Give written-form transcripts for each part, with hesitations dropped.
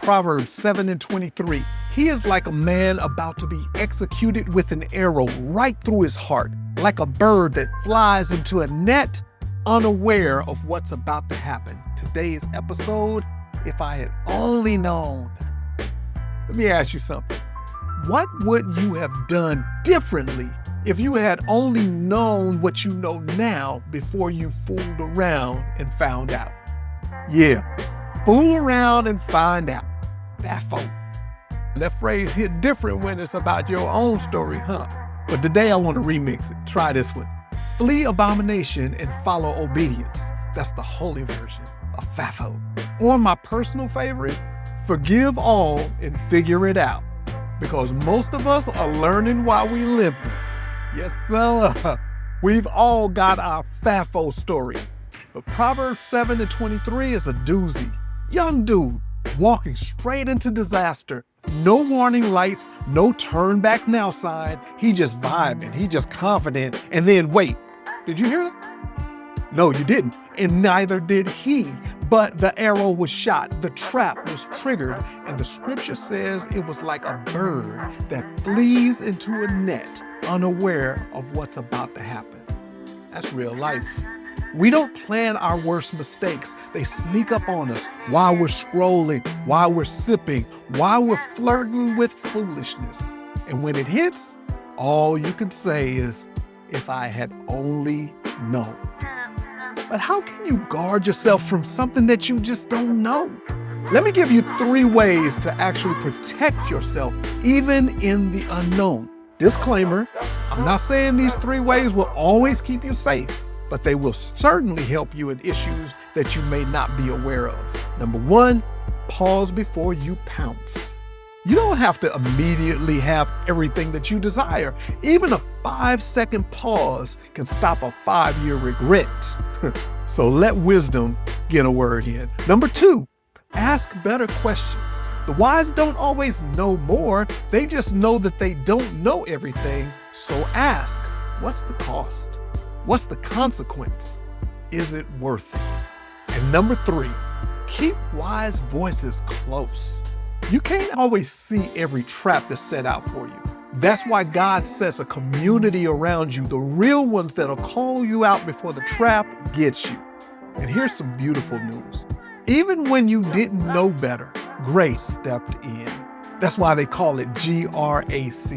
Proverbs 7:23. He is like a man about to be executed with an arrow right through his heart, like a bird that flies into a net, unaware of what's about to happen. Today's episode, if I had only known. Let me ask you something. What would you have done differently if you had only known what you know now before you fooled around and found out? Yeah, fool around and find out. FAFO. That phrase hit different when it's about your own story, huh? But today I want to remix it. Try this one. Flee abomination and follow obedience. That's the holy version of FAFO. Or my personal favorite, forgive all and figure it out. Because most of us are learning while we limping. Yes, sir. We've all got our FAFO story. But Proverbs 7:23 is a doozy. Young dude walking straight into disaster. No warning lights, no turn back now sign. He just vibing, he just confident. And then wait, did you hear that? No, you didn't. And neither did he. But the arrow was shot, the trap was triggered, and the scripture says it was like a bird that flees into a net, unaware of what's about to happen. That's real life. We don't plan our worst mistakes. They sneak up on us while we're scrolling, while we're sipping, while we're flirting with foolishness. And when it hits, all you can say is, if I had only known. But how can you guard yourself from something that you just don't know? Let me give you 3 ways to actually protect yourself, even in the unknown. Disclaimer, I'm not saying these 3 ways will always keep you safe, but they will certainly help you in issues that you may not be aware of. Number 1, pause before you pounce. You don't have to immediately have everything that you desire. Even a 5-second pause can stop a 5-year regret. So let wisdom get a word in. Number 2, ask better questions. The wise don't always know more. They just know that they don't know everything. So ask, what's the cost? What's the consequence? Is it worth it? And number 3, keep wise voices close. You can't always see every trap that's set out for you. That's why God sets a community around you, the real ones that'll call you out before the trap gets you. And here's some beautiful news. Even when you didn't know better, grace stepped in. That's why they call it GRACE,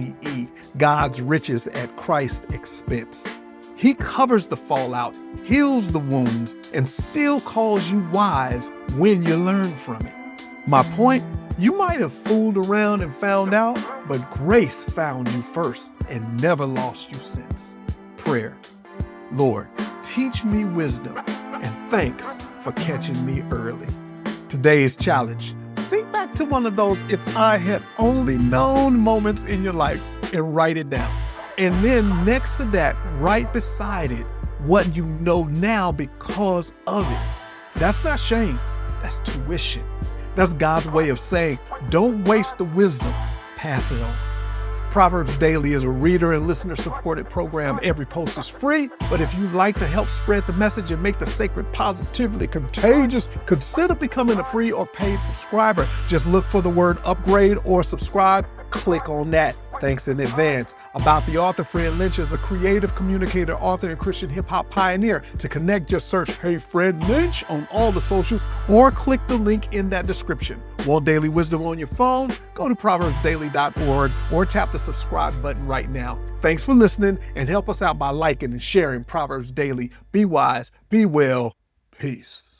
God's riches at Christ's expense. He covers the fallout, heals the wounds, and still calls you wise when you learn from it. My point? You might have fooled around and found out, but grace found you first and never lost you since. Prayer. Lord, teach me wisdom, and thanks for catching me early. Today's challenge. Think back to one of those if I had only known moments in your life and write it down. And then next to that, right beside it, what you know now because of it. That's not shame, that's tuition. That's God's way of saying, don't waste the wisdom, pass it on. Proverbs Daily is a reader and listener supported program. Every post is free, but if you'd like to help spread the message and make the sacred positively contagious, consider becoming a free or paid subscriber. Just look for the word upgrade or subscribe. Click on that. Thanks in advance. About the author, Fred Lynch is a creative communicator, author, and Christian hip-hop pioneer. To connect, just search Hey Fred Lynch on all the socials or click the link in that description. Want daily wisdom on your phone? Go to proverbsdaily.org or tap the subscribe button right now. Thanks for listening, and help us out by liking and sharing Proverbs Daily. Be wise, be well, peace.